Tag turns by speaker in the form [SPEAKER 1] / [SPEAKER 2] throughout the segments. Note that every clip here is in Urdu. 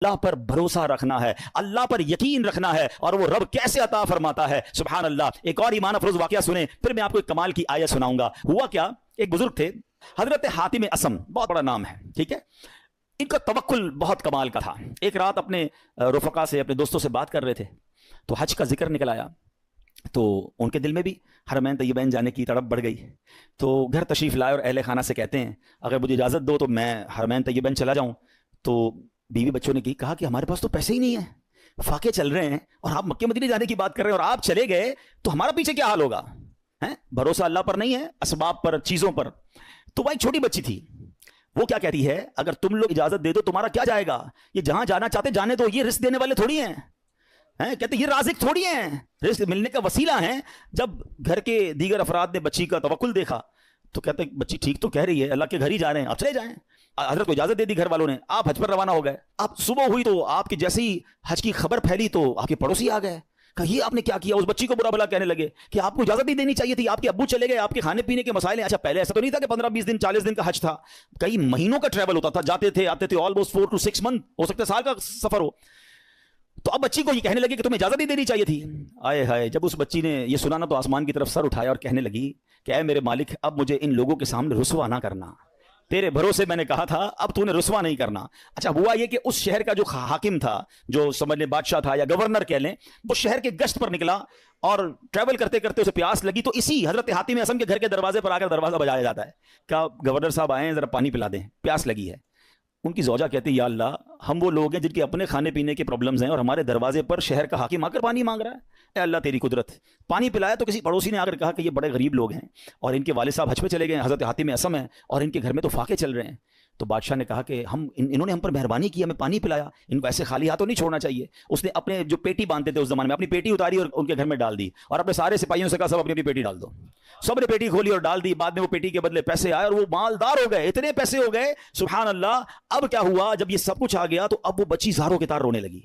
[SPEAKER 1] اللہ پر بھروسہ رکھنا ہے، اللہ پر یقین رکھنا ہے، اور وہ رب کیسے عطا فرماتا ہے، سبحان اللہ۔ ایک اور ایمان افروز واقعہ سنیں، پھر میں آپ کو ایک کمال کی آیت سناؤں گا۔ ہوا کیا، ایک بزرگ تھے حضرت حاتم اسم، بہت بڑا نام ہے، ٹھیک ہے، ان کا توکل بہت کمال کا تھا۔ ایک رات اپنے رفقا سے، اپنے دوستوں سے بات کر رہے تھے، تو حج کا ذکر نکل آیا، تو ان کے دل میں بھی حرمین طیبین جانے کی تڑپ بڑھ گئی، تو گھر تشریف لائے اور اہل خانہ سے کہتے ہیں اگر مجھے اجازت دو تو میں حرمین طیبین چلا جاؤں۔ تو بیوی بچوں نے کہا کہ ہمارے پاس تو پیسے ہی نہیں ہیں، فاقے چل رہے ہیں، اور آپ مکہ مدینے جانے کی بات کر رہے ہیں، اور آپ چلے گئے تو ہمارا پیچھے کیا حال ہوگا؟ بھروسہ اللہ پر نہیں ہے، اسباب پر، چیزوں پر۔ تو وہ ایک چھوٹی بچی تھی، وہ کیا کہتی ہے، اگر تم لوگ اجازت دے دو تمہارا کیا جائے گا، یہ جہاں جانا چاہتے جانے دو، یہ رزق دینے والے تھوڑی ہیں، کہتے یہ رازق تھوڑی ہیں، رزق ملنے کا وسیلہ ہیں۔ جب گھر کے دیگر افراد نے بچی کا توکل دیکھا تو کہتے بچی ٹھیک تو کہہ رہی ہے، اللہ کے گھر ہی جا رہے ہیں، آپ چلے جائیں۔ حضرت کو اجازت دے دی گھر والوں نے، آپ حج پر روانہ ہو گئے۔ اب صبح ہوئی تو آپ کی جیسے ہی حج کی خبر پھیلی تو آپ کے پڑوسی آ گئے، کہ یہ آپ نے کیا کیا، اس بچی کو برا بھلا کہنے لگے کہ آپ کو اجازت نہیں دینی چاہیے تھی، آپ کے ابو چلے گئے، آپ کے کھانے پینے کے مسائل ہیں۔ اچھا پہلے ایسا تو نہیں تھا کہ 15-20 دن 40 دن کا حج تھا، کئی مہینوں کا ٹریول ہوتا تھا، جاتے تھے آتے تھے، آلموسٹ 4 to 6 month، ہو سکتا ہے سال کا سفر ہو۔ تو اب بچی کو یہ کہنے لگے کہ تمہیں اجازت ہی دینی چاہیے تھی۔ آئے ہائے، جب اس بچی نے یہ سنا نا تو آسمان کی طرف سر اٹھایا اور کہنے لگی کہ اے میرے مالک، اب مجھے ان لوگوں کے سامنے رسوا نہ کرنا، تیرے بھروسے میں نے کہا تھا، اب تو نے رسوا نہیں کرنا۔ اچھا ہوا یہ کہ اس شہر کا جو حاکم تھا، جو سمجھ لیں بادشاہ تھا یا گورنر کہہ لیں، وہ شہر کے گشت پر نکلا اور ٹریول کرتے کرتے اسے پیاس لگی، تو اسی حضرت حاتم اسم کے گھر کے دروازے پر آ کر دروازہ بجایا جاتا ہے، کہا گورنر صاحب آئے ہیں، ذرا پانی پلا دیں، پیاس لگی ہے۔ ان کی زوجہ کہتی یا اللہ، ہم وہ لوگ ہیں جن کے اپنے کھانے پینے کے پرابلمز ہیں، اور ہمارے دروازے پر شہر کا حاکم آ کر پانی مانگ رہا ہے، اے اللہ تیری قدرت۔ پانی پلایا تو کسی پڑوسی نے آ کر کہا کہ یہ بڑے غریب لوگ ہیں، اور ان کے والد صاحب حج پہ چلے گئے ہیں، حضرت حاتم اسم ہیں، اور ان کے گھر میں تو فاقے چل رہے ہیں۔ تو بادشاہ نے کہا کہ انہوں نے ہم پر مہربانی کی، ہمیں پانی پلایا، ان کو ایسے خالی ہاتھوں نہیں چھوڑنا چاہیے۔ اس نے اپنے جو پیٹی باندھتے تھے اس زمانے میں، اپنی پیٹی اتاری اور ان کے گھر میں ڈال دی، اور اپنے سارے سپاہیوں سے کہا سب اپنی اپنی پیٹی ڈال دو۔ سب نے پیٹی کھولی اور ڈال دی، بعد میں وہ پیٹی کے بدلے پیسے آئے اور وہ مالدار ہو گئے، اتنے پیسے ہو گئے، سبحان اللہ۔ اب کیا ہوا، جب یہ سب کچھ آ گیا تو اب وہ بچی زاروں کے تار رونے لگی۔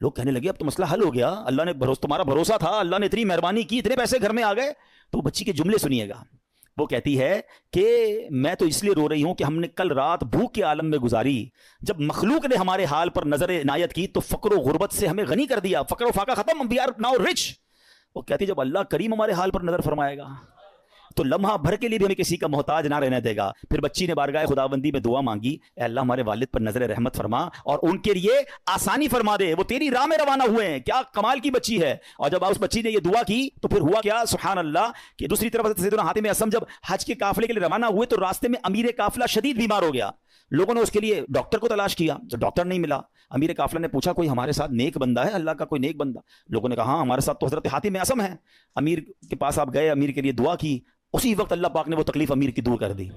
[SPEAKER 1] لوگ کہنے لگے اب تو مسئلہ حل ہو گیا، اللہ نے تمہارا بھروسہ تھا، اللہ نے اتنی مہربانی کی، اتنے پیسے گھر میں آ گئے۔ تو بچی کے جملے سنیے گا، وہ کہتی ہے کہ میں تو اس لیے رو رہی ہوں کہ ہم نے کل رات بھوک کے عالم میں گزاری، جب مخلوق نے ہمارے حال پر نظر عنایت کی تو فقر و غربت سے ہمیں غنی کر دیا، فقر و فاقہ ختم، we are now rich۔ وہ کہتی جب اللہ کریم ہمارے حال پر نظر فرمائے گا تو لمحہ بھر کے لیے بھی ہمیں کسی کا محتاج نہ رہنے دے گا۔ پھر بچی نے بارگاہ خداوندی میں دعا مانگی، اے اللہ ہمارے والد پر نظر رحمت فرما اور ان کے لیے آسانی فرما دے، وہ تیری راہ میں روانہ ہوئے ہیں۔ کیا کمال کی بچی ہے۔ اور جب اس بچی نے یہ دعا کی تو پھر ہوا کیا، سبحان اللہ، کہ دوسری طرف سیدنا حاتم اسم جب حج کے قافلے کے لیے روانہ ہوئے تو راستے میں امیر قافلہ شدید بیمار ہو گیا۔ لوگوں نے اس کے لیے ڈاکٹر کو تلاش کیا تو ڈاکٹر نہیں ملا۔ امیر قافلہ نے پوچھا کوئی ہمارے ساتھ نیک بندہ ہے، اللہ کا کوئی نیک بندہ؟ لوگوں نے کہا ہاں ہمارے ساتھ تو حضرت حاتم اسم ہے۔ امیر کے پاس آپ گئے، امیر کے لیے دعا کی، اسی وقت اللہ پاک نے وہ تکلیف امیر کی دور کر دی۔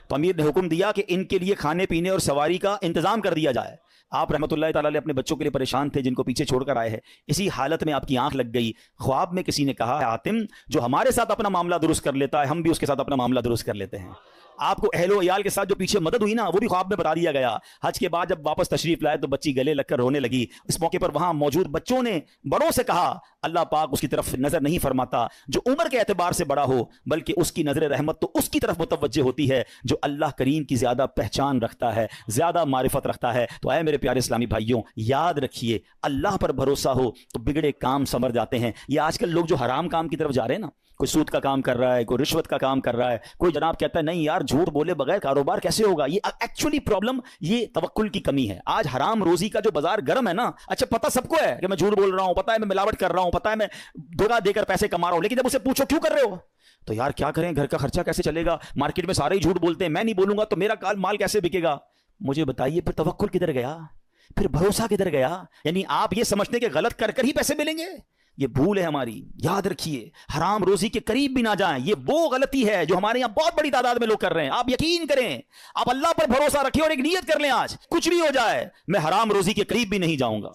[SPEAKER 1] تو امیر نے حکم دیا کہ ان کے لیے کھانے پینے اور سواری کا انتظام کر دیا جائے۔ آپ رحمۃ اللہ تعالی علیہ اپنے بچوں کے لیے پریشان تھے جن کو پیچھے چھوڑ کر آئے ہیں، اسی حالت میں آپ کی آنکھ لگ گئی، خواب میں کسی نے کہا حاتم جو ہمارے ساتھ اپنا معاملہ درست کر لیتا ہے ہم بھی اس کے ساتھ اپنا معاملہ درست کر لیتے ہیں۔ آپ کو اہل و عیال کے ساتھ جو پیچھے مدد ہوئی نا وہ بھی خواب میں بتا دیا گیا۔ حج کے بعد جب واپس تشریف لائے تو بچی گلے لگ کر رونے لگی۔ اس موقع پر وہاں موجود بچوں نے بڑوں سے کہا اللہ پاک اس کی طرف نظر نہیں فرماتا جو عمر کے اعتبار سے بڑا ہو، بلکہ اس کی نظر رحمت تو اس کی طرف متوجہ ہوتی ہے جو اللہ کریم کی زیادہ پہچان رکھتا ہے، زیادہ معرفت رکھتا ہے۔ تو اے میرے پیارے اسلامی بھائیوں، یاد رکھیے اللہ پر بھروسہ ہو تو بگڑے کام سنور جاتے ہیں۔ یہ آج کل لوگ جو حرام کام کی طرف جا رہے ہیں نا، کوئی سود کا کام کر رہا ہے، کوئی رشوت کا کام کر رہا ہے، کوئی جناب کہتا ہے نہیں یار جھوٹ بولے بغیر کاروبار کیسے ہوگا، یہ ایکچولی پرابلم یہ توکل کی کمی ہے۔ آج حرام روزی کا جو بازار گرم ہے نا، اچھا پتہ سب کو ہے کہ میں جھوٹ بول رہا ہوں، پتہ ہے میں ملاوٹ کر رہا ہوں، پتہ ہے میں دھوکہ دے کر پیسے کما رہا ہوں، لیکن جب اسے پوچھو کیوں کر رہے ہو تو یار کیا کریں، گھر کا خرچہ کیسے چلے گا، مارکیٹ میں سارے ہی جھوٹ بولتے ہیں، میں نہیں بولوں گا تو میرا مال کیسے بکے گا۔ مجھے بتائیے پھر توکل کدھر گیا، پھر بھروسہ کدھر گیا؟ یعنی آپ یہ سمجھتے کہ غلط کر کر ہی پیسے ملیں گے، یہ بھول ہے ہماری۔ یاد رکھیے حرام روزی کے قریب بھی نہ جائیں، یہ وہ غلطی ہے جو ہمارے یہاں بہت بڑی تعداد میں لوگ کر رہے ہیں۔ آپ یقین کریں، آپ اللہ پر بھروسہ رکھیں اور ایک نیت کر لیں آج کچھ بھی ہو جائے میں حرام روزی کے قریب بھی نہیں جاؤں گا۔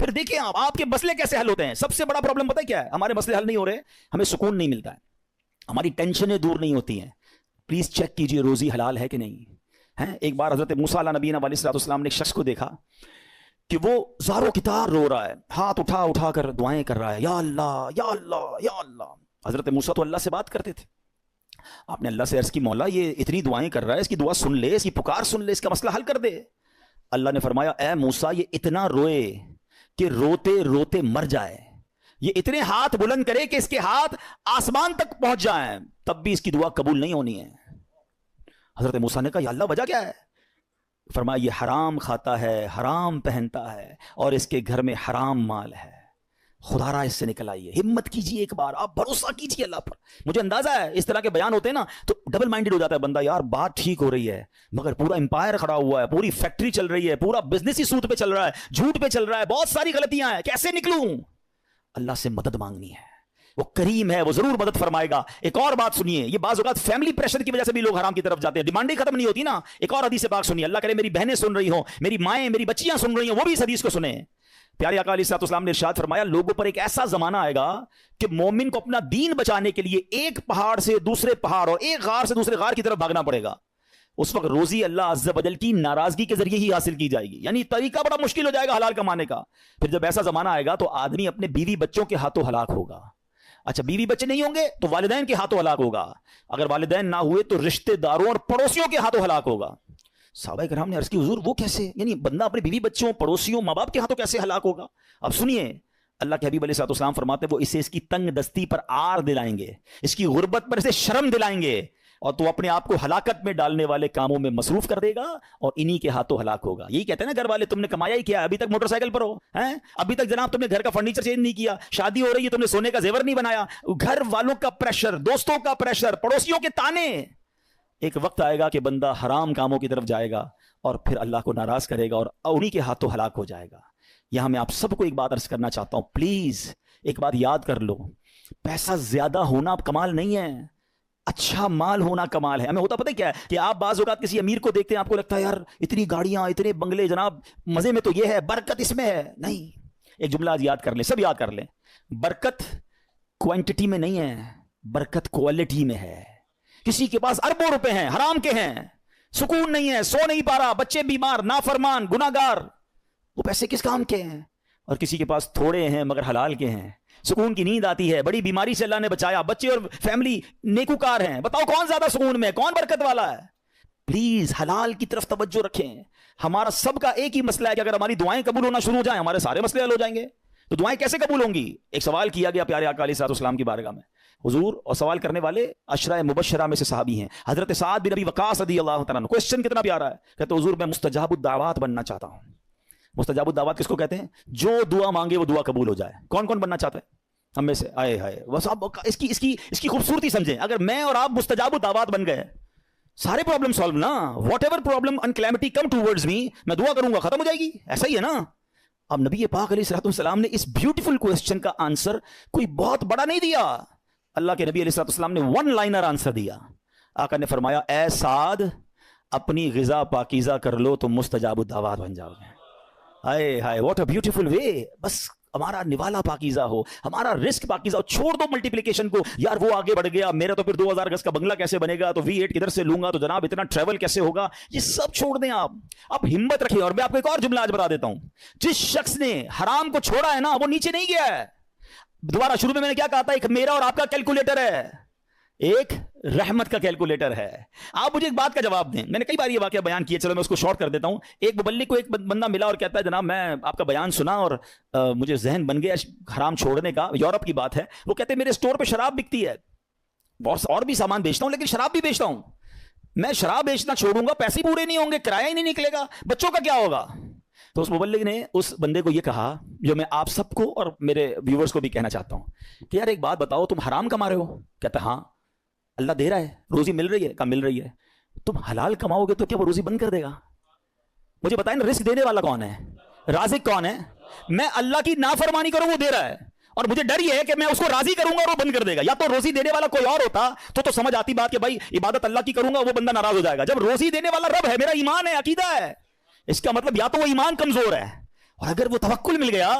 [SPEAKER 1] پھر دیکھیں آپ کے مسئلے کیسے حل ہوتے ہیں۔ سب سے بڑا پرابلم پتہ ہے کیا ہے؟ ہمارے مسئلے حل نہیں ہو رہے، ہمیں سکون نہیں ملتا ہے، ہماری ٹینشنیں دور نہیں ہوتی ہیں۔ پلیز چیک کیجئے روزی حلال ہے کہ نہیں ہے۔ ایک بار حضرت موسیٰ علیہ نبینا علیہ السلام نے ایک شخص کو دیکھا کہ وہ زاروں کی طرح رو رہا ہے، ہاتھ اٹھا اٹھا کر دعائیں کر رہا ہے، یا اللہ یا اللہ یا اللہ۔ حضرت موسیٰ تو اللہ سے بات کرتے تھے، آپ نے اللہ سے عرض کی مولا یہ اتنی دعائیں کر رہا ہے، اس کی دعا سن لے، اس کی پکار سن لے، اس کا مسئلہ حل کر دے۔ اللہ نے فرمایا اے موسیٰ یہ اتنا روئے کہ روتے روتے مر جائے، یہ اتنے ہاتھ بلند کرے کہ اس کے ہاتھ آسمان تک پہنچ جائیں، تب بھی اس کی دعا قبول نہیں ہونی ہے۔ حضرت موسیٰ نے کہا یا اللہ وجہ کیا ہے؟ فرمایا یہ حرام کھاتا ہے، حرام پہنتا ہے، اور اس کے گھر میں حرام مال ہے، خدا را اس سے نکل آئیے، ہمت کیجئے، ایک بار آپ بھروسہ کیجئے اللہ پر۔ مجھے اندازہ ہے اس طرح کے بیان ہوتے ہیں نا تو ڈبل مائنڈڈ ہو جاتا ہے بندہ، یار بات ٹھیک ہو رہی ہے مگر پورا امپائر کھڑا ہوا ہے، پوری فیکٹری چل رہی ہے، پورا بزنس ہی سود پہ چل رہا ہے، جھوٹ پہ چل رہا ہے، بہت ساری غلطیاں ہیں، کیسے نکلوں؟ اللہ سے مدد مانگنی ہے، وہ کریم ہے، وہ ضرور مدد فرمائے گا۔ ایک اور بات سنیے، یہ بعض اوقات فیملی پریشر کی وجہ سے بھی لوگ حرام کی طرف جاتے ہیں، ڈیمانڈیں ختم نہیں ہوتی نا۔ ایک اور حدیث پاک سنیے، اللہ کرے میری بہنیں سن رہی ہوں، میری مائیں، میری بچیاں سن رہی ہوں، وہ بھی اس حدیث کو سنیں۔ پیارے آقا علیہ السلام نے ارشاد فرمایا لوگوں پر ایک ایسا زمانہ آئے گا کہ مومن کو اپنا دین بچانے کے لیے ایک پہاڑ سے دوسرے پہاڑ اور ایک غار سے دوسرے غار کی طرف بھاگنا پڑے گا۔ اس وقت روزی اللہ عز و جل کی ناراضگی کے ذریعے ہی حاصل کی جائے گی، یعنی طریقہ بڑا مشکل ہو جائے گا حلال کمانے کا۔ پھر جب ایسا زمانہ آئے گا تو آدمی اپنے بیوی بچوں کے ہاتھوں ہلاک ہوگا۔ اچھا بیوی بچے نہیں ہوں گے تو والدین کے ہاتھوں ہلاک ہوگا، اگر والدین نہ ہوئے تو رشتہ داروں اور پڑوسیوں کے ہاتھوں ہلاک ہوگا۔ صحابہ کرام نے عرض کی حضور وہ کیسے، یعنی بندہ اپنے بیوی بچوں، پڑوسیوں، ماں باپ کے ہاتھوں کیسے ہلاک ہوگا؟ اب سنیے، اللہ کے حبیب علیہ السلام فرماتے ہیں وہ اسے اس کی تنگ دستی پر عار دلائیں گے، اس کی غربت پر اسے شرم دلائیں گے، اور تو اپنے آپ کو ہلاکت میں ڈالنے والے کاموں میں مصروف کر دے گا اور انہی کے ہاتھوں ہلاک ہوگا۔ یہی کہتے ہیں نا گھر والے تم نے کمایا ہی کیا، ابھی تک موٹر سائیکل پر ہو ہیں، ابھی تک جناب تم نے گھر کا فرنیچر چینج نہیں کیا، شادی ہو رہی ہے تم نے سونے کا زیور نہیں بنایا، گھر والوں کا پریشر، دوستوں کا پریشر، پڑوسیوں کے تانے۔ ایک وقت آئے گا کہ بندہ حرام کاموں کی طرف جائے گا اور پھر اللہ کو ناراض کرے گا اور انہی کے ہاتھوں ہلاک ہو جائے گا۔ یہاں میں آپ سب کو ایک بات عرض کرنا چاہتا ہوں، پلیز ایک بات یاد کر لو، پیسہ زیادہ ہونا کمال نہیں ہے، اچھا مال ہونا کمال ہے۔ ہمیں ہوتا پتہ کیا ہے کہ آپ بعض اوقات کسی امیر کو دیکھتے ہیں آپ کو لگتا ہے یار اتنی گاڑیاں، اتنے بنگلے، جناب مزے میں تو یہ ہے، برکت اس میں ہے۔ نہیں، ایک جملہ آج یاد کر لیں، سب یاد کر لیں، برکت کوانٹٹی میں نہیں ہے، برکت کوالٹی میں ہے۔ کسی کے پاس اربوں روپے ہیں، حرام کے ہیں، سکون نہیں ہے، سو نہیں پا رہا، بچے بیمار، نافرمان، گناہگار، وہ پیسے کس کام کے ہیں؟ اور کسی کے پاس تھوڑے ہیں مگر حلال کے ہیں، سکون کی نیند آتی ہے، بڑی بیماری سے اللہ نے بچایا، بچے اور فیملی نیکوکار ہیں، بتاؤ کون زیادہ سکون میں، کون برکت والا ہے؟ پلیز حلال کی طرف توجہ رکھیں۔ ہمارا سب کا ایک ہی مسئلہ ہے کہ اگر ہماری دعائیں قبول ہونا شروع ہو جائیں ہمارے سارے مسئلے حل ہو جائیں گے۔ تو دعائیں کیسے قبول ہوں گی؟ ایک سوال کیا گیا پیارے آقا علیہ السلام کی بارگاہ میں، حضور، اور سوال کرنے والے عشرہ مبشرہ میں سے صحابی ہیں، حضرت سعد بن ابی وقاص رضی اللہ تعالیٰ عنہ۔ کوسچن کتنا پیارا ہے، کہتے حضور میں مستجاب الدعوات بننا چاہتا ہوں۔ مستجاب الدعوات کس کو کہتے ہیں؟ جو دعا مانگے وہ دعا قبول ہو جائے۔ کون کون بننا چاہتے ہیں ہم میں سے؟ آئے ہائے، بس آپ اس کی خوبصورتی سمجھیں، اگر میں اور آپ مستجاب الدعوات بن گئے سارے پرابلم سالو نا، whatever problem and calamity come towards me, میں دعا کروں گا ختم ہو جائے گی، ایسا ہی ہے نا۔ اب نبی پاک علیہ السلام نے اس بیوٹیفل کوسچن کا آنسر کوئی بہت بڑا نہیں دیا، اللہ کے نبی علیہ السلام نے ون لائنر آنسر دیا۔ آقا نے فرمایا اے سعد اپنی غذا پاکیزہ کر لو تو مستجاب الدعوات بن جاؤ گے۔ ہائے ہائے، واٹ اے بیوٹیفل وے، بس ہمارا نوالا پاکیزہ ہو، ہمارا رزق پاکیزہ ہو، چھوڑ دو ملٹیپلیکیشن کو، یار وہ آگے بڑھ گیا، میرا تو پھر 2000 گز کا بنگلہ کیسے بنے گا، تو V8 کدھر سے لوں گا، تو جناب اتنا ٹریول کیسے ہوگا، یہ سب چھوڑ دیں آپ ہمت رکھیں۔ اور میں آپ کو ایک اور جملہ آج بتا دیتا ہوں، جس شخص نے حرام کو چھوڑا ہے نا وہ نیچے نہیں گیا ہے۔ دوبارہ شروع میں نے کیا کہا تھا، ایک میرا اور آپ کا کیلکولیٹر ہے، ایک رحمت کا کیلکولیٹر ہے۔ آپ مجھے ایک بات کا جواب دیں، میں نے کئی بار یہ واقعہ بیان کیا، چلو میں اس کو شارٹ کر دیتا ہوں۔ ایک مبلغ کو ایک بندہ ملا اور کہتا ہے جناب میں آپ کا بیان سنا اور مجھے ذہن بن گیا حرام چھوڑنے کا، یورپ کی بات ہے، وہ کہتے ہیں میرے اسٹور پہ شراب بکتی ہے اور بھی سامان بیچتا ہوں لیکن شراب بھی بیچتا ہوں، میں شراب بیچنا چھوڑوں گا پیسے پورے نہیں ہوں گے، کرایہ ہی نہیں نکلے گا، بچوں کا کیا ہوگا؟ تو اس مبلغ نے اس بندے کو یہ کہا جو میں آپ سب کو اور میرے ویورز کو بھی کہنا چاہتا ہوں کہ یار ایک بات بتاؤ، تم حرام کما رہے ہو؟ کہتا ہاں، اللہ دے رہا ہے، روزی مل رہی ہے، کہا مل رہی ہے، تم حلال کماؤ گے تو کیا وہ روزی بند کر دے گا؟ مجھے بتائیں نا، رزق دینے والا کون ہے، رازق کون ہے؟ میں اللہ کی نافرمانی کروں وہ دے رہا ہے، اور مجھے ڈر یہ ہے کہ میں اس کو راضی کروں گا اور وہ بند کر دے گا۔ یا تو روزی دینے والا کوئی اور ہوتا تو سمجھ آتی بات کہ بھائی عبادت اللہ کی کروں گا، وہ بندہ ناراض ہو جائے گا۔ جب روزی دینے والا رب ہے، میرا ایمان ہے، عقیدہ ہے، اس کا مطلب یا تو وہ ایمان کمزور ہے، اور اگر وہ توکل مل گیا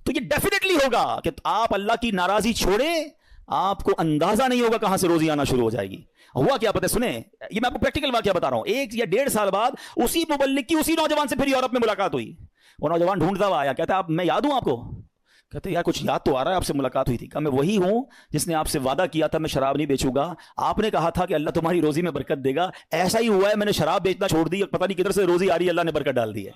[SPEAKER 1] تو یہ ڈیفینیٹلی ہوگا کہ آپ اللہ کی ناراضی چھوڑیں، آپ کو اندازہ نہیں ہوگا کہاں سے روزی آنا شروع ہو جائے گی۔ ہوا کیا پتہ، سنیں، یہ میں آپ کو پریکٹیکل واقعہ بتا رہا ہوں۔ 1 یا 1.5 سال بعد اسی مبلغ کی اسی نوجوان سے پھر یورپ میں ملاقات ہوئی۔ وہ نوجوان ڈھونڈتا ہوا آیا، کہتا ہے میں یاد ہوں آپ کو؟ کہتے یار کچھ یاد تو آ رہا ہے آپ سے ملاقات ہوئی تھی. کہا میں وہی ہوں جس نے آپ سے وعدہ کیا تھا میں شراب نہیں بیچوں گا. آپ نے کہا تھا کہ اللہ تمہاری روزی میں برکت دے گا, ایسا ہی ہوا ہے, میں نے شراب بیچنا چھوڑ دی, پتہ نہیں کدھر سے روزی آ رہی ہے, اللہ نے برکت ڈال دی ہے.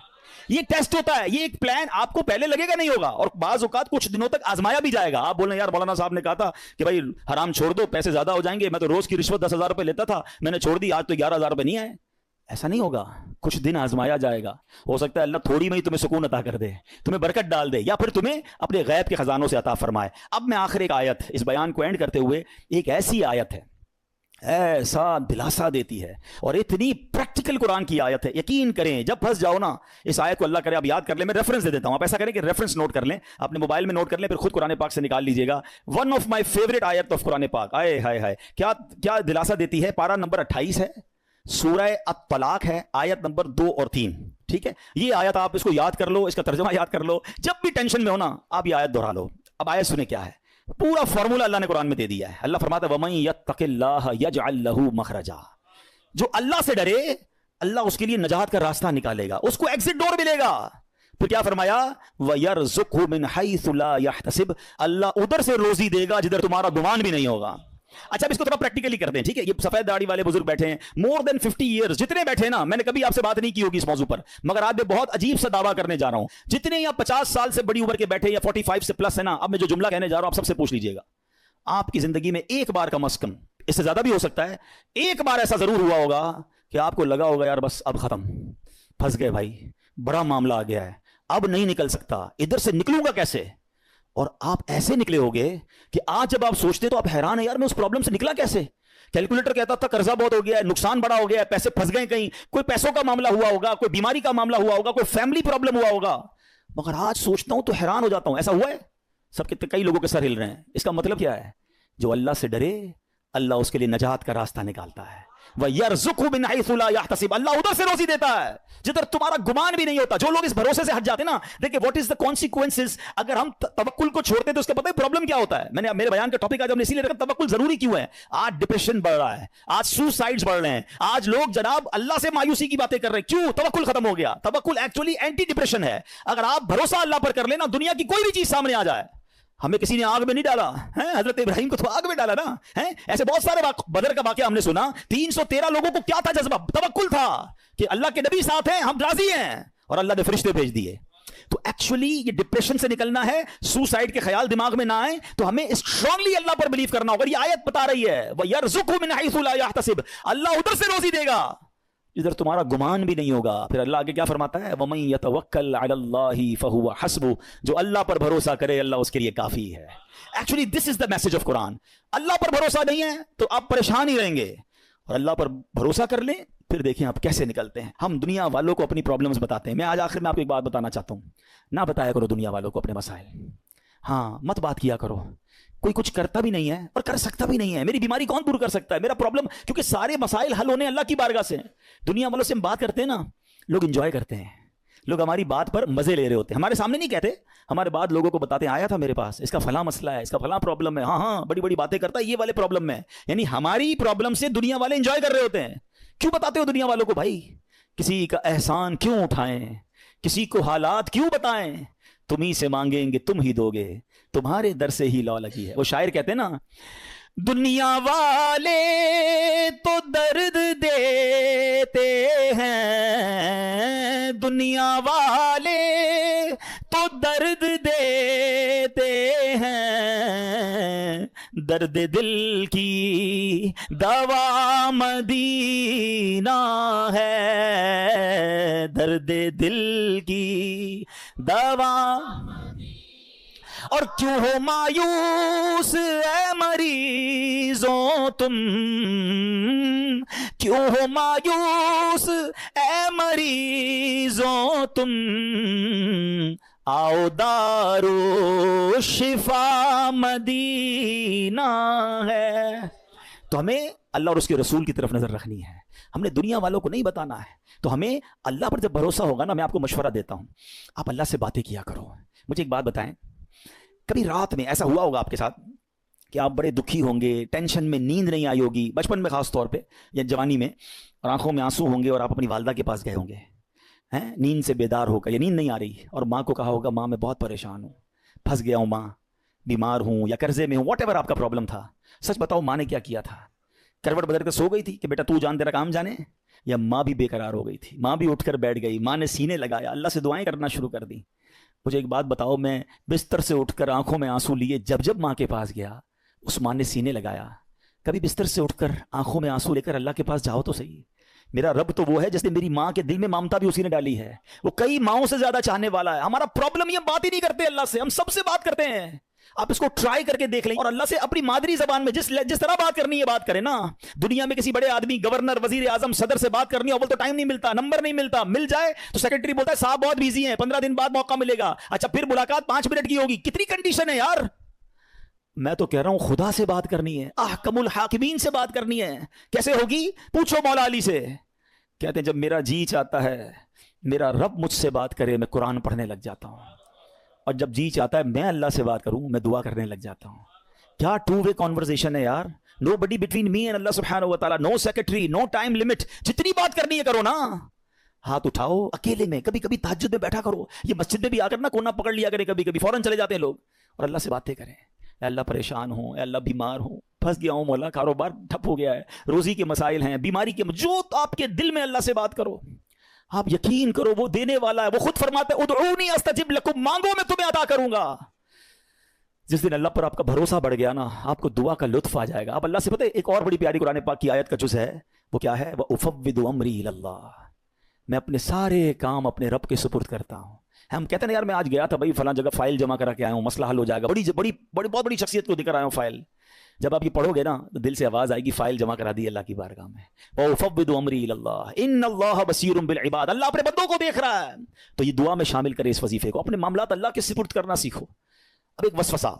[SPEAKER 1] یہ ٹیسٹ ہوتا ہے, یہ ایک پلان آپ کو پہلے لگے گا نہیں ہوگا, اور بعض اوقات کچھ دنوں تک آزمایا بھی جائے گا. آپ بولیں یار مولانا صاحب نے کہا تھا کہ بھائی حرام چھوڑ دو پیسے زیادہ ہو جائیں گے, میں تو روز کی رشوت 10,000 روپے لیتا تھا, میں نے چھوڑ دی, آج تو 11,000 روپے نہیں آئے. ایسا نہیں ہوگا, کچھ دن آزمایا جائے گا. ہو سکتا ہے اللہ تھوڑی میں ہی تمہیں سکون عطا کر دے, تمہیں برکت ڈال دے, یا پھر تمہیں اپنے غیب کے خزانوں سے عطا فرمائے. اب میں آخر ایک آیت اس بیان کو اینڈ کرتے ہوئے, ایک ایسی آیت ہے ایسا دلاسا دیتی ہے اور اتنی پریکٹیکل قرآن کی آیت ہے. یقین کریں جب پھنس جاؤ نا اس آیت کو, اللہ کرے آپ یاد کر لیں, میں ریفرنس دے دیتا ہوں, آپ ایسا کریں کہ ریفرنس نوٹ کر لیں, اپنے موبائل میں نوٹ کر لیں, پھر خود قرآن پاک سے نکال لیجئے گا. ون آف مائی فیوریٹ آیت آف قرآن پاک. آئے ہائے ہائے, کیا دلاسا دیتی ہے. پارہ نمبر 28 ہے, سورہ الطلاق ہے, آیت نمبر 2 اور 3. ٹھیک ہے, یہ آیت آپ اس کو یاد کر لو, اس کا ترجمہ یاد کر لو, جب بھی ٹینشن میں ہو نا آپ یہ آیت دہرا لو. اب آیت سنیں کیا ہے, پورا فارمولا اللہ نے قرآن میں دے دیا ہے. اللہ فرماتا ہے وَمَن يَتَّقِ اللَّهَ يَجْعَل لَهُ مَخْرَجًا, جو اللہ سے ڈرے اللہ اس کے لیے نجات کا راستہ نکالے گا, اس کو ایگزٹ ڈور ملے گا. پھر کیا فرمایا وَيَرْزُقْهُ مِنْ حَيْثُ لَا يَحْتَسِبْ, اللہ ادھر سے روزی دے گا جدھر تمہارا گمان بھی نہیں ہوگا. اچھا اب اس کو تھوڑا پریکٹیکلی کرتے ہیں. ٹھیک ہے, یہ سفید داڑھی والے بزرگ بیٹھے ہیں, مور دین 50 ایئرز جتنے بیٹھے ہیں نا, میں نے کبھی آپ سے بات نہیں کی ہوگی اس موضوع پر, مگر آج میں بہت عجیب سا دعویٰ کرنے جا رہا ہوں. جتنے یا 50 سال سے بڑی عمر کے بیٹھے یا 45 سے پلس ہے نا, اب میں جو جملہ کہنے جا رہا ہوں آپ سب سے پوچھ لیجئے گا, آپ کی زندگی میں ایک بار کم از کم, اس سے زیادہ بھی ہو سکتا ہے, ایک بار ایسا ضرور ہوا ہوگا کہ آپ کو لگا ہوگا یار بس اب ختم, پھنس گئے بھائی, بڑا معاملہ آ گیا ہے, اب نہیں نکل سکتا, ادھر سے نکلوں گا کیسے. اور آپ ایسے نکلے ہوگے کہ آج جب آپ سوچتے تو آپ حیران ہیں یار میں اس پرابلم سے نکلا کیسے. کیلکولیٹر کہتا تھا قرضہ بہت ہو گیا ہے, نقصان بڑا ہو گیا ہے, پیسے پھنس گئے کہیں, کوئی پیسوں کا معاملہ ہوا ہوگا, کوئی بیماری کا معاملہ ہوا ہوگا, کوئی فیملی پرابلم ہوا ہوگا, مگر آج سوچتا ہوں تو حیران ہو جاتا ہوں. ایسا ہوا ہے سب کے, کئی لوگوں کے سر ہل رہے ہیں. اس کا مطلب کیا ہے, جو اللہ سے ڈرے اللہ اس کے لیے نجات کا راستہ نکالتا ہے. وَيَرْزُقْهُ مِنْ حَيْثُ لَا يَحْتَسِبْ, اللہ ادھر سے روزی دیتا ہے جدھر تمہارا گمان بھی نہیں ہوتا. جو لوگ اس بھروسے سے ہٹ جاتے نا, دیکھیں واٹ از دا کانسیکوینسز, اگر ہم توکل کو چھوڑتے تو اس کے پتہ ہے پرابلم کیا ہوتا ہے. میں نے میرے بیان کا ٹاپک آج ہم نے اسی لیے رکھا توکل ضروری کیوں ہے. آج ڈپریشن بڑھ رہا ہے, آج سوسائڈز بڑھ رہے ہیں, آج لوگ جناب اللہ سے مایوسی کی باتیں کر رہے ہیں. کیوں؟ توکل ختم ہو گیا. توکل ایکچولی اینٹی ڈپریشن ہے. اگر آپ بھروسہ اللہ پر کر لینا, دنیا کی کوئی بھی چیز سامنے آ جائے, ہمیں کسی نے آگ میں نہیں ڈالا, حضرت ابراہیم کو تو آگ میں ڈالا نا. ایسے بہت سارے بدر کا واقعہ ہم نے سنا. 313 لوگوں کو کیا تھا جذبہ, توکل تھا کہ اللہ کے نبی ساتھ ہیں, ہم راضی ہیں, اور اللہ نے فرشتے بھیج دیے. تو ایکچولی یہ ڈپریشن سے نکلنا ہے, سوسائڈ کے خیال دماغ میں نہ آئے, تو ہمیں اسٹرانگلی اللہ پر بلیو کرنا ہوگا. یہ آیت بتا رہی ہے وَيَرْزُقْهُ مِنْ حَيْثُ لَا يَحْتَسِبْ, اللہ ادھر سے روزی دے گا ادھر تمہارا گمان بھی نہیں ہوگا. پھر اللہ آگے کیا فرماتا ہے وَمَن يَتَوَكَّلْ عَلَى اللَّهِ فَهُوَ حَسْبُهُ, جو اللہ پر بھروسہ کرے اللہ اس کے لیے کافی ہے. Actually this is the message of Quran. اللہ پر بھروسہ نہیں ہے تو آپ پریشان ہی رہیں گے, اور اللہ پر بھروسہ کر لیں پھر دیکھیں آپ کیسے نکلتے ہیں. ہم دنیا والوں کو اپنی پرابلمز بتاتے ہیں. میں آج آخر میں آپ کو ایک بات بتانا چاہتا ہوں, نہ بتایا کرو دنیا والوں کو اپنے مسائل. ہاں مت بات کیا کرو, کوئی کچھ کرتا بھی نہیں ہے اور کر سکتا بھی نہیں ہے. میری بیماری کون دور کر سکتا ہے, میرا پرابلم, کیونکہ سارے مسائل حل ہونے اللہ کی بارگاہ سے. دنیا والوں سے ہم بات کرتے ہیں نا, لوگ انجوائے کرتے ہیں, لوگ ہماری بات پر مزے لے رہے ہوتے ہیں. ہمارے سامنے نہیں کہتے, ہمارے بعد لوگوں کو بتاتے ہیں آیا تھا میرے پاس, اس کا فلاں مسئلہ ہے, اس کا فلاں پرابلم ہے, ہاں بڑی بڑی باتیں کرتا ہے, یہ والے پرابلم میں. یعنی ہماری پرابلم سے دنیا والے انجوائے کر رہے ہوتے ہیں. کیوں بتاتے ہو دنیا والوں کو بھائی, کسی کا احسان کیوں اٹھائیں, کسی کو حالات کیوں بتائیں, تم ہی سے مانگیں گے تم ہی دو گے, تمہارے در سے ہی لو لگی ہے. وہ شاعر کہتے ہیں نا, دنیا والے تو درد دیتے ہیں, دنیا والے تو درد دیتے ہیں, درد دل کی دوا مدینہ ہے, درد دل کی دوا. اور کیوں ہو مایوس اے مریضوں تم, کیوں ہو مایوس اے مریضوں تم, آؤ دارو شفا مدینہ ہے. تو ہمیں اللہ اور اس کے رسول کی طرف نظر رکھنی ہے, ہم نے دنیا والوں کو نہیں بتانا ہے. تو ہمیں اللہ پر جب بھروسہ ہوگا نا, میں آپ کو مشورہ دیتا ہوں, آپ اللہ سے باتیں کیا کرو. مجھے ایک بات بتائیں, کبھی رات میں ایسا ہوا ہوگا آپ کے ساتھ کہ آپ بڑے دکھی ہوں گے, ٹینشن میں, نیند نہیں آئی ہوگی, بچپن میں خاص طور پہ یا جوانی میں, اور آنکھوں میں آنسو ہوں گے, اور آپ اپنی والدہ کے پاس گئے ہوں گے, نیند سے بیدار ہو کر, یا نیند نہیں آ رہی, اور ماں کو کہا ہوگا ماں میں بہت پریشان ہوں, پھنس گیا ہوں ماں، بیمار ہوں یا قرضے میں ہوں، واٹ ایور آپ کا پرابلم تھا، سچ بتاؤ ماں نے کیا کیا تھا؟ کروٹ بدل کر سو گئی تھی کہ بیٹا تو جان تیرا کام جانے؟ یا ماں بھی بے قرار ہو گئی تھی؟ ماں بھی اٹھ کر بیٹھ گئی، ماں نے سینے لگایا، اللہ سے دعائیں کرنا شروع کر دی۔ مجھے ایک بات بتاؤ، میں بستر سے اٹھ کر آنکھوں میں آنسو لیے جب ماں کے پاس گیا، اس ماں نے سینے لگایا۔ کبھی بستر سے اٹھ کر آنکھوں میں آنسو لے کر اللہ کے پاس جاؤ تو صحیح۔ میرا رب تو وہ ہے جس نے میری ماں کے دل میں ممتا بھی اسی نے ڈالی ہے، وہ کئی ماؤں سے زیادہ چاہنے والا ہے۔ ہمارا پرابلم یہ بات ہی نہیں کرتے اللہ سے، ہم سب سے بات کرتے ہیں۔ آپ اس کو ٹرائی کر کے دیکھ لیں اور اللہ سے اپنی مادری زبان میں جس طرح بات کرنی ہے بات کریں نا۔ دنیا میں کسی بڑے آدمی، گورنر، وزیر اعظم، صدر سے بات کرنی ہے، اول تو ٹائم نہیں ملتا، نمبر نہیں ملتا، مل جائے تو سیکرٹری بولتا ہے صاحب بہت بیزی ہیں، 15 دن بعد موقع ملے گا، اچھا پھر ملاقات 5 منٹ کی ہوگی۔ کتنی کنڈیشن ہے یار۔ میں تو کہہ رہا ہوں خدا سے بات کرنی ہے، احکم الحاکمین سے بات کرنی ہے۔ کیسے ہوگی؟ پوچھو مولا علی سے۔ کہتے ہیں جب میرا جی چاہتا ہے میرا رب مجھ سے بات کرے، میں قرآن پڑھنے لگ جاتا ہوں، اور جب جی چاہتا ہے میں اللہ سے بات کروں، میں دعا کرنے لگ جاتا ہوں۔ کیا ٹو وے کانورسیشن ہے یار، نو بڈی بٹوین می اینڈ اللہ سبحانہ و تعالیٰ، نو سیکرٹری، نو ٹائم لمٹ، جتنی بات کرنی ہے کرو نا۔ ہاتھ اٹھاؤ اکیلے میں، کبھی کبھی تہجد میں بیٹھا کرو، یہ مسجد میں بھی آ کر نا کونا پکڑ لیا کرے، کبھی کبھی فوراً چلے جاتے ہیں لوگ، اور اللہ سے باتیں کریں۔ اے اللہ پریشان ہوں، اے اللہ بیمار ہوں، پھنس گیا ہوں مولا، کاروبار ٹھپ ہو گیا ہے، روزی کے مسائل ہیں، بیماری کے، جو آپ کے دل میں اللہ سے بات کرو۔ آپ یقین کرو وہ دینے والا ہے، وہ خود فرماتا ہے ادعونی استجب لکم، مانگو میں تمہیں عطا کروں گا۔ جس دن اللہ پر آپ کا بھروسہ بڑھ گیا نا، آپ کو دعا کا لطف آ جائے گا۔ آپ اللہ سے، پتہ ہے ایک اور بڑی پیاری قرآن پاک کی آیت کا جز ہے، وہ کیا ہے؟ وَأُفَوِّضُ أَمْرِي إِلَى اللَّهِ، میں اپنے سارے کام اپنے رب کے سپرد کرتا ہوں۔ ہم کہتے ہیں یار میں آج گیا تھا بھائی فلاں جگہ، فائل جمع کرا کے آیا ہوں، مسئلہ حل ہو جائے گا، بہت بڑی شخصیت کو دے کر آیا ہوں فائل۔ جب آپ یہ پڑھو گے نا تو دل سے آواز آئے گی فائل جمع کرا دی اللہ کی بارگاہ میں۔ وَأُفَوِّضُ أَمْرِي إِلَى اللَّهِ إِنَّ اللَّهَ بَصِيرٌ بِالْعِبَادِ، اللہ اپنے بندوں کو دیکھ رہا ہے۔ تو یہ دعا میں شامل کرے اس وظیفے کو، اپنے معاملات اللہ کے سپرد کرنا سیکھو۔ اب ایک وسوسہ،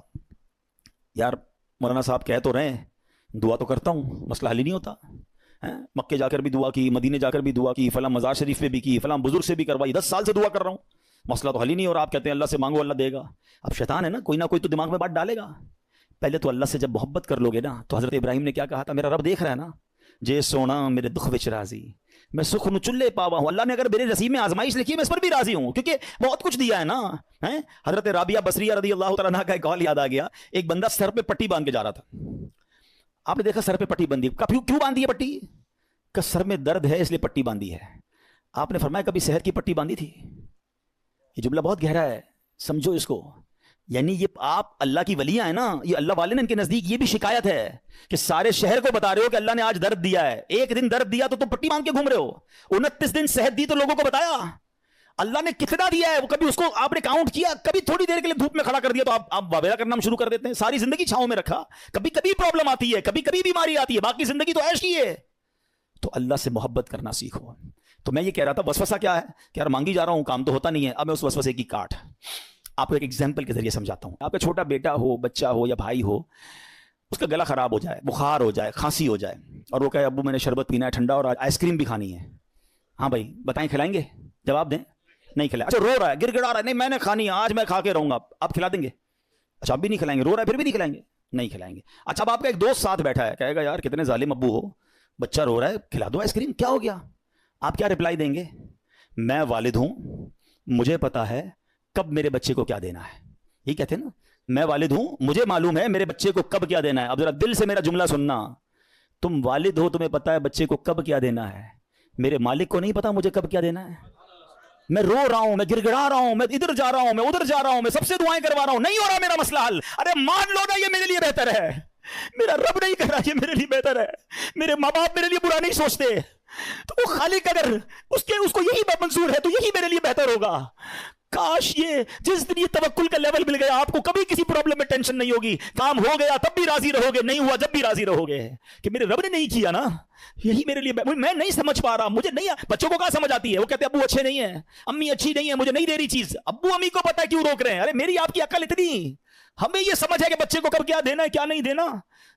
[SPEAKER 1] یار مولانا صاحب کہہ تو رہے ہیں دعا تو کرتا ہوں، مسئلہ حل ہی نہیں ہوتا۔ مکے جا کر بھی دعا کی، مدینے جا کر بھی دعا کی، فلاں مزار شریف پہ بھی کی، فلاں بزرگ سے بھی کروائی، 10 سال سے دعا کر رہا ہوں، مسئلہ تو حل ہی نہیں ہو رہا۔ آپ کہتے ہیں اللہ سے مانگو اللہ دے گا۔ اب شیطان ہے نا، کوئی نہ کوئی تو دماغ میں بات ڈالے گا۔ پہلے تو اللہ سے جب محبت کر لو گے نا، تو حضرت ابراہیم نے کیا کہا تھا؟ میرا رب دیکھ رہا ہے نا، جے سونا میرے دکھ وچ راضی، میں سکھ نو چلے پاوا ہوں۔ اللہ نے اگر میرے نصیب میں آزمائش لکھی ہے میں اس پر بھی راضی ہوں، کیونکہ بہت کچھ دیا ہے نا۔ حضرت رابعہ بصریہ رضی اللہ تعالیٰ عنہا کا ایک قول یاد آ گیا، ایک بندہ سر پہ پٹی باندھ کے جا رہا تھا۔ آپ نے دیکھا سر پہ پٹی بندھی، کیوں باندھی ہے پٹی؟ کہ سر میں درد ہے اس لیے پٹی باندھی ہے۔ آپ نے فرمایا کبھی صحت کی پٹی باندھی تھی؟ یہ جملہ بہت گہرا ہے، سمجھو اس کو۔ یعنی یہ آپ اللہ کی ولیاں ہیں نا، یہ اللہ والے نے ان کے نزدیک یہ بھی شکایت ہے کہ سارے شہر کو بتا رہے ہو کہ اللہ نے آج درد دیا ہے، ایک دن درد دیا تو تم پٹی باندھ کے گھوم رہے ہو، 29 دن صحت دی تو لوگوں کو بتایا اللہ نے کتنا دیا ہے، وہ کبھی اس کو آپ نے کاؤنٹ کیا؟ کبھی تھوڑی دیر کے لیے دھوپ میں کھڑا کر دیا تو آپ واویلا کرنا شروع کر دیتے ہیں، ساری زندگی چھاؤں میں رکھا، کبھی کبھی پرابلم آتی ہے، کبھی کبھی بیماری آتی ہے، باقی زندگی تو عیش کی ہے۔ تو اللہ سے محبت کرنا سیکھو۔ تو میں یہ کہہ رہا تھا وسوسہ کیا ہے کہ یار مانگی جا رہا ہوں کام تو ہوتا نہیں ہے۔ اب میں اس وسوسے کی کاٹ آپ کو ایک ایگزامپل کے ذریعے سمجھاتا ہوں۔ آپ کا چھوٹا بیٹا ہو، بچہ ہو یا بھائی ہو، اس کا گلا خراب ہو جائے، بخار ہو جائے، کھانسی ہو جائے، اور وہ کہے ابو میں نے شربت پینا ہے ٹھنڈا اور آئس کریم بھی کھانی ہے۔ ہاں بھائی بتائیں کھلائیں گے؟ جواب دیں۔ نہیں کھلائیں۔ اچھا رو رہا ہے، گر گڑا رہا ہے، نہیں میں نے کھانی ہے آج، میں کھا کے رہوں گا، آپ کھلا دیں گے؟ اچھا اب بھی نہیں کھلائیں گے، رو رہا ہے پھر بھی نہیں کھلائیں گے؟ نہیں کھلائیں گے۔ اچھا اب آپ کا ایک دوست ساتھ بیٹھا ہے، کہے گا یار کتنے ظالم ابو ہو، بچہ رو رہا ہے کھلا دو آئس کریم، کیا ہو گیا؟ آپ کیا رپلائی دیں گے؟ میں والد ہوں، مجھے پتا ہے کب میرے بچے کو کیا دینا ہے۔ یہ کہتے ہیں نا، میں والد ہوں مجھے معلوم ہے میرے بچے کو کب کیا دینا ہے۔ اب ذرا دل سے میرا جملہ سننا، تم والد ہو تمہیں پتا ہے بچے کو کب کیا دینا ہے، میرے مالک کو نہیں پتا مجھے کب کیا دینا ہے۔ میں رو رہا ہوں، میں گر گڑا رہا ہوں، میں ادھر جا رہا ہوں، میں ادھر جا رہا ہوں، میں سب سے دعائیں کروا رہا ہوں، نہیں ہو رہا میرا مسئلہ حل۔ ارے مان لو نا یہ میرے لیے بہتر ہے، میرا رب نہیں کہہ رہا یہ میرے لیے بہتر ہے، میرے ماں باپ میرے لیے برا نہیں سوچتے، تو وہ خالق اگر اس کو یہی منظور ہے تو یہی میرے لیے بہتر ہوگا۔ کاش یہ جس دن یہ توکل کا لیول مل گیا، آپ کو کبھی کسی پرابلم میں ٹینشن نہیں ہوگی، کام ہو گیا تب بھی راضی رہو گے، نہیں ہوا جب بھی راضی رہو گے کہ میرے رب نے نہیں کیا نا، یہی میرے لیے۔ میں نہیں سمجھ پا رہا، مجھے نہیں، بچوں کو کہاں سمجھ آتی ہے، وہ کہتے ہیں ابو اچھے نہیں ہیں، امی اچھی نہیں ہے، مجھے نہیں دے رہی چیز، ابو امی کو پتا ہے کیوں روک رہے ہیں۔ ارے میری آپ کی عقل اتنی، ہمیں یہ سمجھ ہے کہ بچے کو کب کیا دینا ہے کیا نہیں دینا،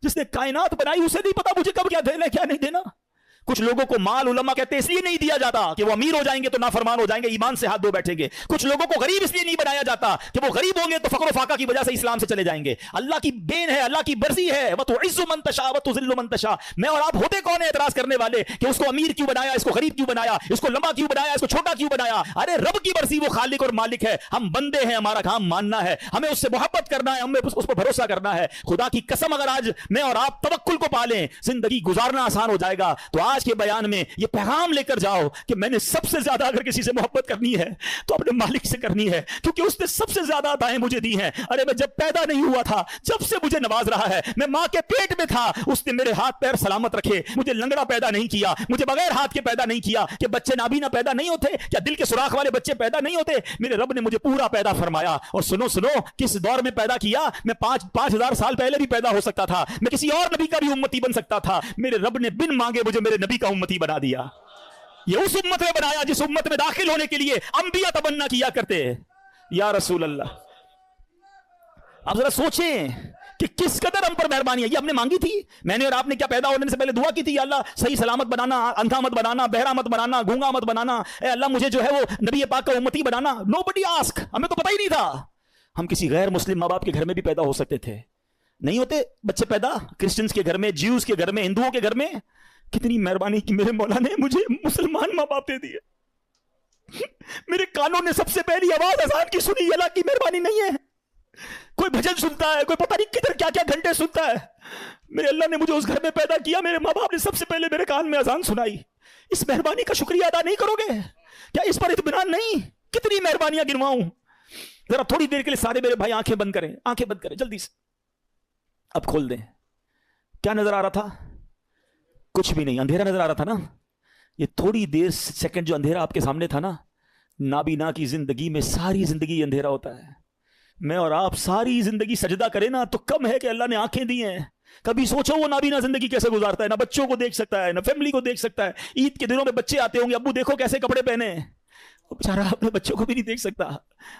[SPEAKER 1] جس نے کائنات بنائی اسے نہیں پتا مجھے کب کیا دینا ہے کیا نہیں دینا۔ کچھ لوگوں کو مال علماء کہتے ہیں اس لیے نہیں دیا جاتا کہ وہ امیر ہو جائیں گے تو نافرمان ہو جائیں گے، ایمان سے ہاتھ دھو بیٹھیں گے۔ کچھ لوگوں کو غریب اس لیے نہیں بنایا جاتا کہ وہ غریب ہوں گے تو فقر و فاقہ کی وجہ سے اسلام سے چلے جائیں گے۔ اللہ کی دین ہے، اللہ کی مرضی ہے، وَتُعِزُّ مَن تَشَاءُ وَتُذِلُّ مَن تَشَاءُ۔ میں اور آپ ہوتے کون ہیں اعتراض کرنے والے کہ اس کو امیر کیوں بنایا، اس کو غریب کیوں بنایا، اس کو لمبا کیوں بنایا، اس کو چھوٹا کیوں بنایا؟ ارے رب کی مرضی، وہ خالق اور مالک ہے، ہم بندے ہیں، ہمارا کام ماننا ہے، ہمیں اس سے محبت کرنا ہے، ہمیں اس پر بھروسہ کرنا ہے۔ خدا کی قسم اگر آج میں اور آپ توکل کو پالیں زندگی گزارنا آسان ہو جائے گا۔ تو آج کے بیان میں یہ پیغام لے کر جاؤ کہ میں نے سب سے زیادہ اگر کسی سے محبت کرنی ہے تو اپنے مالک سے کرنی ہے، کیونکہ اس نے سب سے زیادہ عطائیں مجھے دی ہیں۔ ارے میں جب پیدا نہیں ہوا تھا، جب سے مجھے نواز رہا ہے، میں ماں کے پیٹ میں تھا، اس نے میرے ہاتھ پیر سلامت رکھے، مجھے لنگڑا پیدا نہیں کیا، مجھے بغیر ہاتھ کے پیدا نہیں کیا۔ کہ بچے نابینا پیدا نہیں ہوتے؟ کیا دل کے سوراخ والے بچے پیدا نہیں ہوتے؟ میرے رب نے مجھے پورا پیدا فرمایا۔ اور سنو کس دور میں پیدا کیا؟ میں 5,000 سال پہلے بھی پیدا ہو سکتا تھا، میں کسی اور نبی کا بھی امتی بن سکتا تھا۔ میرے رب نے بن مانگے مجھے میرے نبی کا امتی بنا دیا۔ یہ اس امت میں بنایا جس امت میں داخل ہونے کے لیے انبیاء تمنا کیا کرتے یا رسول اللہ۔ اب ذرا سوچیں کہ کس قدر ہم پر مہربانی ہے۔ یہ ہم نے مانگی تھی؟ میں نے اور آپ نے کیا پیدا ہونے سے پہلے دعا کی تھی؟ یا اللہ صحیح سلامت بنانا، اندھا مت بنانا، بہرا مت بنانا، گونگا مت بنانا، اے اللہ مجھے جو ہے وہ نبی پاک کا امتی بنانا۔ نوبڈی آسک، ہمیں تو پتہ ہی نہیں تھا۔ ہم کسی غیر مسلم ماں باپ کے گھر میں بھی پیدا ہو سکتے تھے، نہیں ہوتے بچے پیدا کرسچنز کے گھر میں، جیوز کے گھر میں، ہندوؤں کے گھر میں۔ کتنی مہربانی کی میرے مولا نے مجھے مسلمان ماں باپ دے دیے۔ میرے کانوں نے سب سے پہلی آواز اذان کی سنی، اللہ کی مہربانی نہیں ہے؟ کوئی بھجن سنتا ہے، کوئی پتہ نہیں کدھر کیا کیا گھنٹے سنتا ہے۔ میرے اللہ نے مجھے اس گھر میں پیدا کیا، میرے ماں باپ نے سب سے پہلے میرے کان میں اذان سنائی۔ اس مہربانی کا شکریہ ادا نہیں کرو گے کیا؟ اس پر اطمینان نہیں؟ کتنی مہربانیاں گنواؤں؟ ذرا تھوڑی دیر کے لیے سارے میرے بھائی آنکھیں بند کریں، آنکھیں بند کریں جلدی سے، اب کھول دیں۔ کیا نظر آ رہا تھا؟ کچھ بھی نہیں، اندھیرا نظر آ رہا تھا نا۔ یہ تھوڑی دیر سیکنڈ جو اندھیرا آپ کے سامنے تھا نا، نابینا کی زندگی میں ساری زندگی اندھیرا ہوتا ہے۔ میں اور آپ ساری زندگی سجدہ کریں نا تو کم ہے کہ اللہ نے آنکھیں دی ہیں۔ کبھی سوچو وہ نابینا زندگی کیسے گزارتا ہے، نہ بچوں کو دیکھ سکتا ہے، نہ فیملی کو دیکھ سکتا ہے۔ عید کے دنوں میں بچے آتے ہوں گے، ابو دیکھو کیسے کپڑے پہنے ہیں، وہ بیچارہ اپنے بچوں کو بھی نہیں دیکھ سکتا۔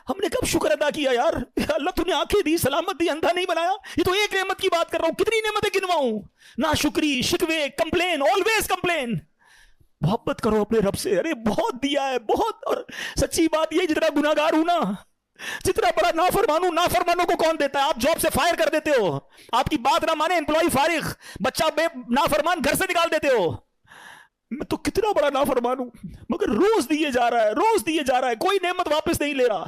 [SPEAKER 1] ہم نے کب شکر ادا کیا یار، اللہ تو نے آنکھیں دی، سلامت دی، اندھا نہیں بنایا۔ یہ تو ایک نعمت کی بات کر رہا ہوں، کتنی نعمتیں گنواؤں؟ نا شکری، شکوے، کمپلین، آلویز کمپلین۔ محبت کرو اپنے رب سے، ارے بہت دیا ہے بہت۔ اور سچی بات یہ، جتنا گناہگار ہوں نا، جتنا بڑا نافرمانوں، نافرمانوں کو کون دیتا ہے؟ آپ جاب سے فائر کر دیتے ہو، آپ کی بات نہ مانے امپلائی فارغ، بچہ بے نافرمان گھر سے نکال دیتے ہو۔ میں تو کتنا بڑا نافرمان ہوں، مگر روز دیے جا رہا ہے، روز دیے جا رہا ہے، کوئی نعمت واپس نہیں لے رہا،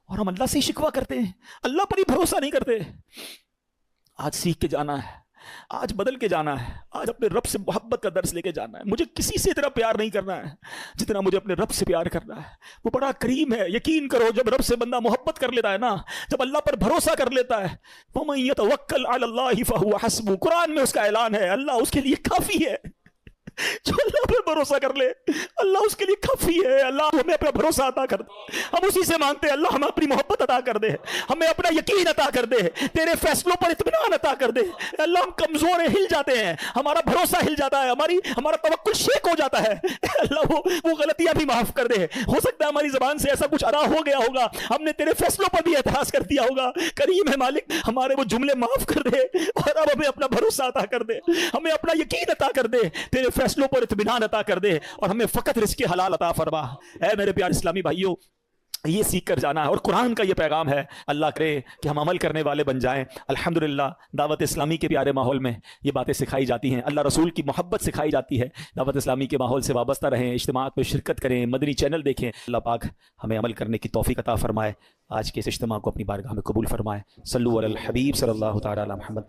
[SPEAKER 1] اور ہم اللہ سے ہی شکوہ کرتے ہیں، اللہ پر ہی بھروسہ نہیں کرتے۔ آج سیکھ کے جانا ہے، آج بدل کے جانا ہے، آج اپنے رب سے محبت کا درس لے کے جانا ہے۔ مجھے کسی سے اتنا پیار نہیں کرنا ہے جتنا مجھے اپنے رب سے پیار کرنا ہے۔ وہ بڑا کریم ہے، یقین کرو جب رب سے بندہ محبت کر لیتا ہے نا، جب اللہ پر بھروسہ کر لیتا ہے، وَمَن يَتَوَكَّلْ عَلَى اللَّهِ فَهُوَ حَسْبُهُ، قرآن میں اس کا اعلان ہے، اللہ اس کے لیے کافی ہے۔ جو اللہ پر بھروسہ کر لے اللہ اس کے لیے کافی ہے۔ اللہ ہمیں اپنا بھروسہ عطا کر دے، ہم اسی سے مانگتے ہیں اللہ ہمیں اپنی محبت عطا کر دے، ہمیں اپنا یقین عطا کر دے، تیرے فیصلوں پر اطمینان عطا کر دے۔ اللہ ہم کمزور ہیں، ہل جاتے ہیں، ہمارا بھروسہ ہل جاتا ہے، ہمارا توکل شیک ہو جاتا ہے۔ اللہ وہ غلطیاں بھی معاف کر دے۔ ہو سکتا ہے ہماری زبان سے ایسا کچھ ادا ہو گیا ہوگا، ہم نے تیرے فیصلوں پر بھی اعتراض کر دیا ہوگا، کریم ہے مالک، ہمارے وہ جملے معاف کر دے، اور اب ہمیں اپنا بھروسہ عطا کر دے، ہمیں اپنا یقین عطا کر دے، تیرے فیصلوں پر اطمینان عطا کر دے، اور ہمیں فقط رزق حلال عطا فرما۔ اے میرے پیارے اسلامی بھائیوں، یہ سیکھ کر جانا ہے، اور قرآن کا یہ پیغام ہے۔ اللہ کرے کہ ہم عمل کرنے والے بن جائیں۔ الحمدللہ دعوت اسلامی کے پیارے ماحول میں یہ باتیں سکھائی جاتی ہیں، اللہ رسول کی محبت سکھائی جاتی ہے۔ دعوت اسلامی کے ماحول سے وابستہ رہیں، اجتماعات میں شرکت کریں، مدنی چینل دیکھیں۔ اللہ پاک ہمیں عمل کرنے کی توفیق عطا فرمائے۔ آج کے اس اجتماع کو اپنی بارگاہ میں قبول فرمائے۔ صلو علی الحبیب صلی اللہ تعالی علی محمد۔